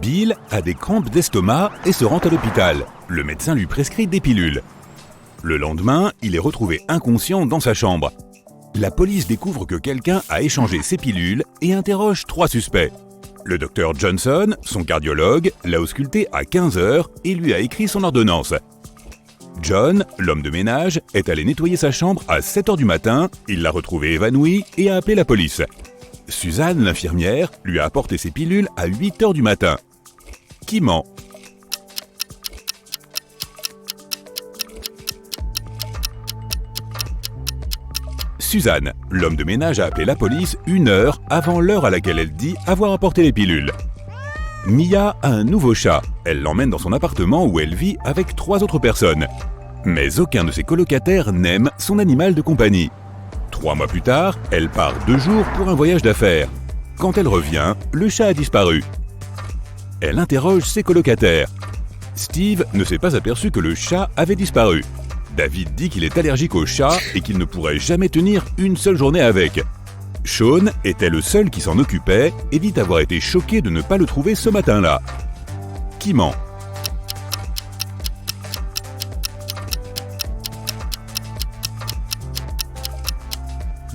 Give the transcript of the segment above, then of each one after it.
Bill a des crampes d'estomac et se rend à l'hôpital. Le médecin lui prescrit des pilules. Le lendemain, il est retrouvé inconscient dans sa chambre. La police découvre que quelqu'un a échangé ses pilules et interroge 3 suspects. Le docteur Johnson, son cardiologue, l'a ausculté à 15 heures et lui a écrit son ordonnance. John, l'homme de ménage, est allé nettoyer sa chambre à 7 heures du matin, il l'a retrouvé évanoui et a appelé la police. Suzanne, l'infirmière, lui a apporté ses pilules à 8 heures du matin. Qui ment? Suzanne, l'homme de ménage, a appelé la police 1 heure avant l'heure à laquelle elle dit avoir apporté les pilules. Mia a un nouveau chat. Elle l'emmène dans son appartement où elle vit avec 3 autres personnes. Mais aucun de ses colocataires n'aime son animal de compagnie. 3 mois plus tard, elle part 2 jours pour un voyage d'affaires. Quand elle revient, le chat a disparu. Elle interroge ses colocataires. Steve ne s'est pas aperçu que le chat avait disparu. David dit qu'il est allergique au chat et qu'il ne pourrait jamais tenir une seule journée avec. Sean était le seul qui s'en occupait et dit avoir été choqué de ne pas le trouver ce matin-là. Qui ment?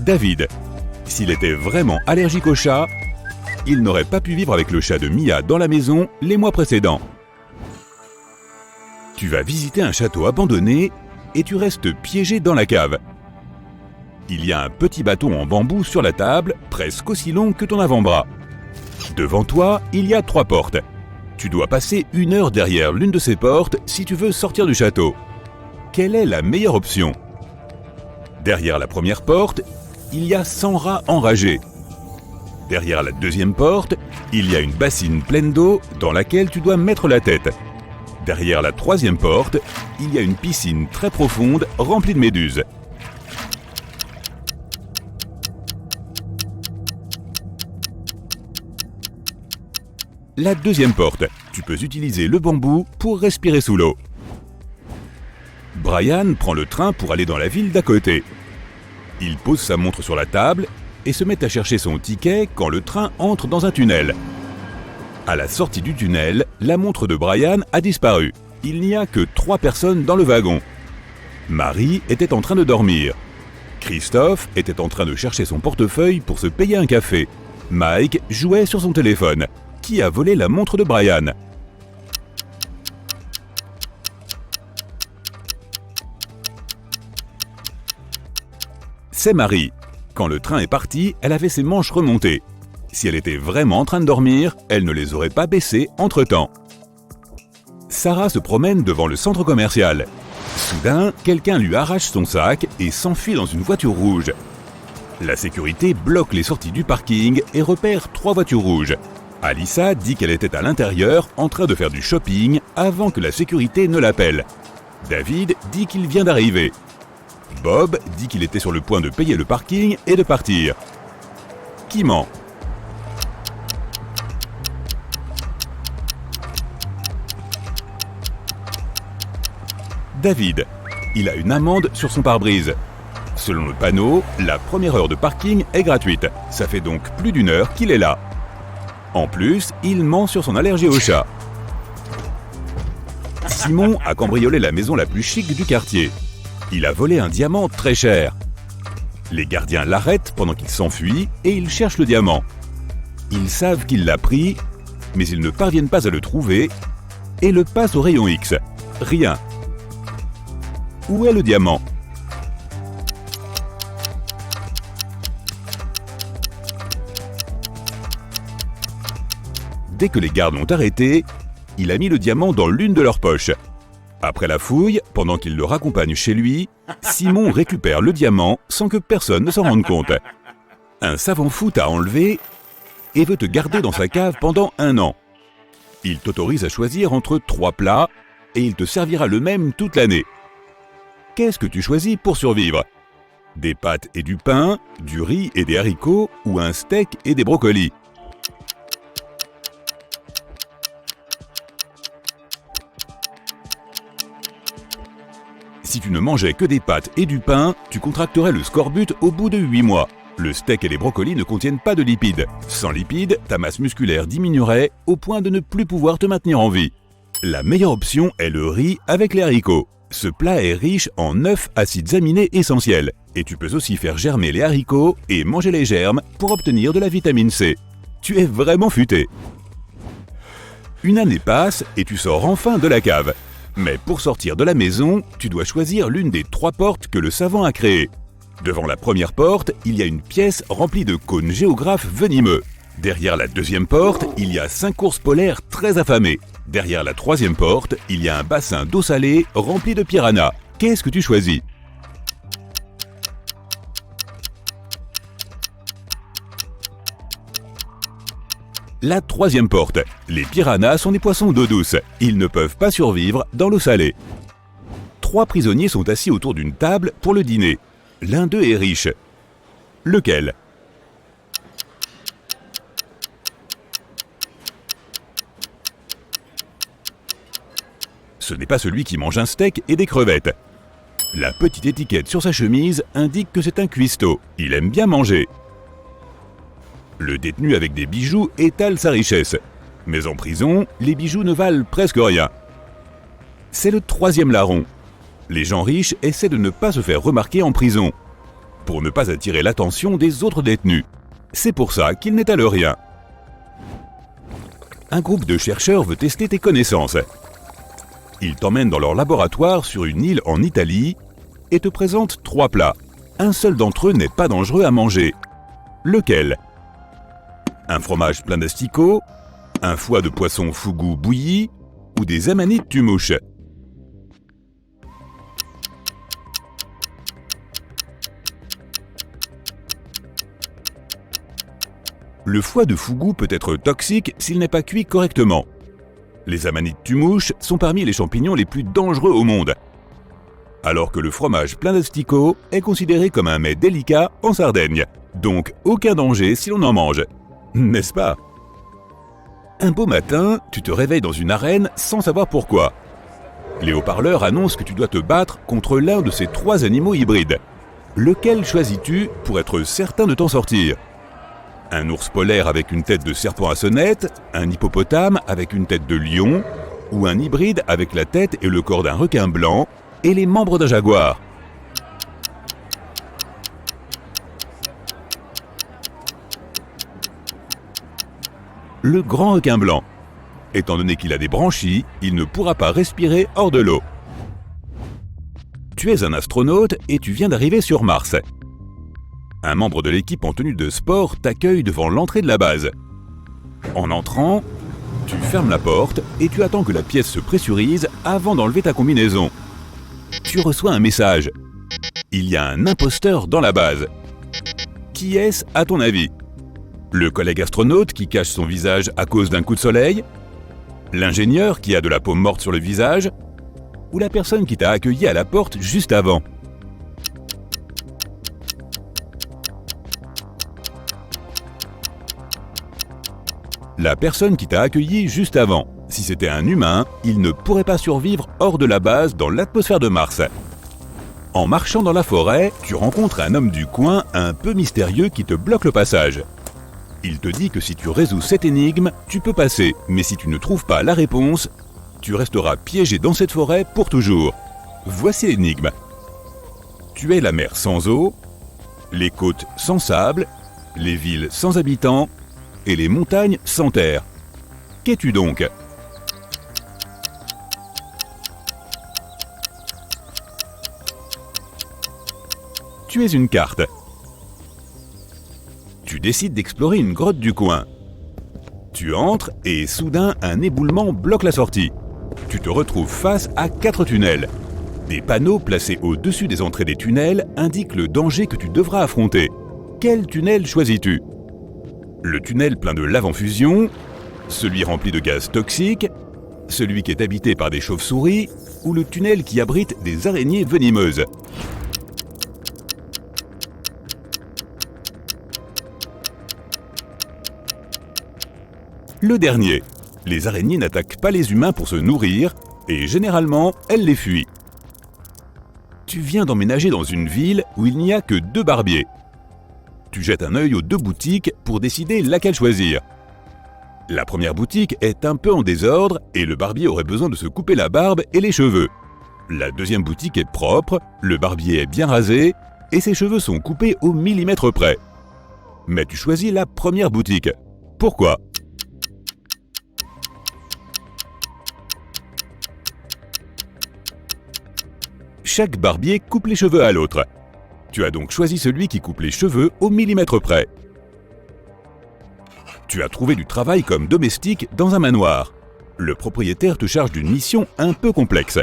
David. S'il était vraiment allergique au chat, il n'aurait pas pu vivre avec le chat de Mia dans la maison les mois précédents. Tu vas visiter un château abandonné et tu restes piégé dans la cave. Il y a un petit bâton en bambou sur la table, presque aussi long que ton avant-bras. Devant toi, il y a 3 portes. Tu dois passer 1 heure derrière l'une de ces portes si tu veux sortir du château. Quelle est la meilleure option? Derrière la première porte, il y a 100 rats enragés. Derrière la deuxième porte, il y a une bassine pleine d'eau dans laquelle tu dois mettre la tête. Derrière la troisième porte, il y a une piscine très profonde remplie de méduses. La deuxième porte, tu peux utiliser le bambou pour respirer sous l'eau. Brian prend le train pour aller dans la ville d'à côté. Il pose sa montre sur la table et se met à chercher son ticket quand le train entre dans un tunnel. À la sortie du tunnel, la montre de Brian a disparu. Il n'y a que 3 personnes dans le wagon. Marie était en train de dormir. Christophe était en train de chercher son portefeuille pour se payer un café. Mike jouait sur son téléphone. Qui a volé la montre de Brian? C'est Marie. Quand le train est parti, elle avait ses manches remontées. Si elle était vraiment en train de dormir, elle ne les aurait pas baissées entre-temps. Sarah se promène devant le centre commercial. Soudain, quelqu'un lui arrache son sac et s'enfuit dans une voiture rouge. La sécurité bloque les sorties du parking et repère 3 voitures rouges. Alyssa dit qu'elle était à l'intérieur en train de faire du shopping avant que la sécurité ne l'appelle. David dit qu'il vient d'arriver. Bob dit qu'il était sur le point de payer le parking et de partir. Qui ment? David. Il a une amende sur son pare-brise. Selon le panneau, la première heure de parking est gratuite. Ça fait donc plus d'1 heure qu'il est là. En plus, il ment sur son allergie au chat. Simon a cambriolé la maison la plus chic du quartier. Il a volé un diamant très cher. Les gardiens l'arrêtent pendant qu'il s'enfuit et ils cherchent le diamant. Ils savent qu'il l'a pris, mais ils ne parviennent pas à le trouver et le passent au rayon X. Rien. Où est le diamant? Dès que les gardes l'ont arrêté, il a mis le diamant dans l'une de leurs poches. Après la fouille, pendant qu'il le raccompagne chez lui, Simon récupère le diamant sans que personne ne s'en rende compte. Un savant fou t'a enlevé et veut te garder dans sa cave pendant 1 an. Il t'autorise à choisir entre 3 plats et il te servira le même toute l'année. Qu'est-ce que tu choisis pour survivre? Des pâtes et du pain, du riz et des haricots ou un steak et des brocolis? Si tu ne mangeais que des pâtes et du pain, tu contracterais le scorbut au bout de 8 mois. Le steak et les brocolis ne contiennent pas de lipides. Sans lipides, ta masse musculaire diminuerait au point de ne plus pouvoir te maintenir en vie. La meilleure option est le riz avec les haricots. Ce plat est riche en 9 acides aminés essentiels. Et tu peux aussi faire germer les haricots et manger les germes pour obtenir de la vitamine C. Tu es vraiment futé. Une année passe et tu sors enfin de la cave. Mais pour sortir de la maison, tu dois choisir l'une des 3 portes que le savant a créées. Devant la première porte, il y a une pièce remplie de cônes géographes venimeux. Derrière la deuxième porte, il y a 5 ours polaires très affamés. Derrière la troisième porte, il y a un bassin d'eau salée rempli de piranhas. Qu'est-ce que tu choisis ? La troisième porte. Les piranhas sont des poissons d'eau douce. Ils ne peuvent pas survivre dans l'eau salée. 3 prisonniers sont assis autour d'une table pour le dîner. L'un d'eux est riche. Lequel ? Ce n'est pas celui qui mange un steak et des crevettes. La petite étiquette sur sa chemise indique que c'est un cuistot. Il aime bien manger. Le détenu avec des bijoux étale sa richesse. Mais en prison, les bijoux ne valent presque rien. C'est le troisième larron. Les gens riches essaient de ne pas se faire remarquer en prison, pour ne pas attirer l'attention des autres détenus. C'est pour ça qu'ils n'étalent rien. Un groupe de chercheurs veut tester tes connaissances. Ils t'emmènent dans leur laboratoire sur une île en Italie et te présentent 3 plats. Un seul d'entre eux n'est pas dangereux à manger. Lequel ? Un fromage plein d'asticots, un foie de poisson fougou bouilli ou des amanites tumouches. Le foie de fougou peut être toxique s'il n'est pas cuit correctement. Les amanites tumouches sont parmi les champignons les plus dangereux au monde. Alors que le fromage plein d'asticots est considéré comme un mets délicat en Sardaigne. Donc aucun danger si l'on en mange. N'est-ce pas ? Un beau matin, tu te réveilles dans une arène sans savoir pourquoi. Les haut-parleurs annoncent que tu dois te battre contre l'un de ces 3 animaux hybrides. Lequel choisis-tu pour être certain de t'en sortir ? Un ours polaire avec une tête de serpent à sonnette, un hippopotame avec une tête de lion, ou un hybride avec la tête et le corps d'un requin blanc et les membres d'un jaguar ? Le grand requin blanc. Étant donné qu'il a des branchies, il ne pourra pas respirer hors de l'eau. Tu es un astronaute et tu viens d'arriver sur Mars. Un membre de l'équipe en tenue de sport t'accueille devant l'entrée de la base. En entrant, tu fermes la porte et tu attends que la pièce se pressurise avant d'enlever ta combinaison. Tu reçois un message. Il y a un imposteur dans la base. Qui est-ce à ton avis ? Le collègue astronaute qui cache son visage à cause d'un coup de soleil ? L'ingénieur qui a de la peau morte sur le visage ? Ou la personne qui t'a accueilli à la porte juste avant ? La personne qui t'a accueilli juste avant. Si c'était un humain, il ne pourrait pas survivre hors de la base dans l'atmosphère de Mars. En marchant dans la forêt, tu rencontres un homme du coin un peu mystérieux qui te bloque le passage. Il te dit que si tu résous cette énigme, tu peux passer, mais si tu ne trouves pas la réponse, tu resteras piégé dans cette forêt pour toujours. Voici l'énigme. Tu es la mer sans eau, les côtes sans sable, les villes sans habitants et les montagnes sans terre. Qu'es-tu donc ? Tu es une carte. Tu décides d'explorer une grotte du coin. Tu entres et soudain un éboulement bloque la sortie. Tu te retrouves face à 4 tunnels. Des panneaux placés au-dessus des entrées des tunnels indiquent le danger que tu devras affronter. Quel tunnel choisis-tu ? Le tunnel plein de lave en fusion, celui rempli de gaz toxiques, celui qui est habité par des chauves-souris ou le tunnel qui abrite des araignées venimeuses. Le dernier. Les araignées n'attaquent pas les humains pour se nourrir et généralement, elles les fuient. Tu viens d'emménager dans une ville où il n'y a que 2 barbiers. Tu jettes un œil aux 2 boutiques pour décider laquelle choisir. La première boutique est un peu en désordre et le barbier aurait besoin de se couper la barbe et les cheveux. La deuxième boutique est propre, le barbier est bien rasé et ses cheveux sont coupés au millimètre près. Mais tu choisis la première boutique. Pourquoi ? Chaque barbier coupe les cheveux à l'autre. Tu as donc choisi celui qui coupe les cheveux au millimètre près. Tu as trouvé du travail comme domestique dans un manoir. Le propriétaire te charge d'une mission un peu complexe.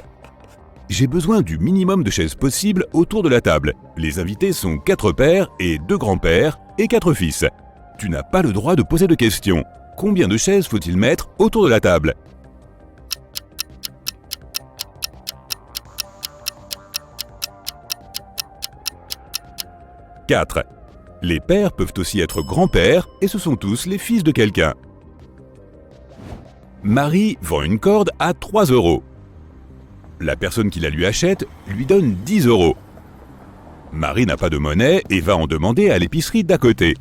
J'ai besoin du minimum de chaises possible autour de la table. Les invités sont 4 pères et 2 grands-pères et 4 fils. Tu n'as pas le droit de poser de questions. Combien de chaises faut-il mettre autour de la table ? 4. Les pères peuvent aussi être grands-pères et ce sont tous les fils de quelqu'un. Marie vend une corde à 3 €. La personne qui la lui achète lui donne 10 €. Marie n'a pas de monnaie et va en demander à l'épicerie d'à côté.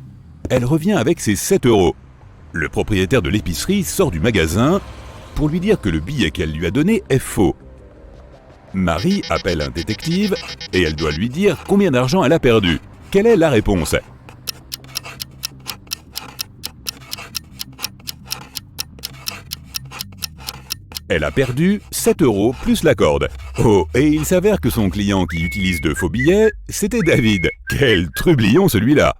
Elle revient avec ses 7 €. Le propriétaire de l'épicerie sort du magasin pour lui dire que le billet qu'elle lui a donné est faux. Marie appelle un détective et elle doit lui dire combien d'argent elle a perdu. Quelle est la réponse ? Elle a perdu 7 € plus la corde. Oh, et il s'avère que son client qui utilise de faux billets, c'était David. Quel trublion celui-là !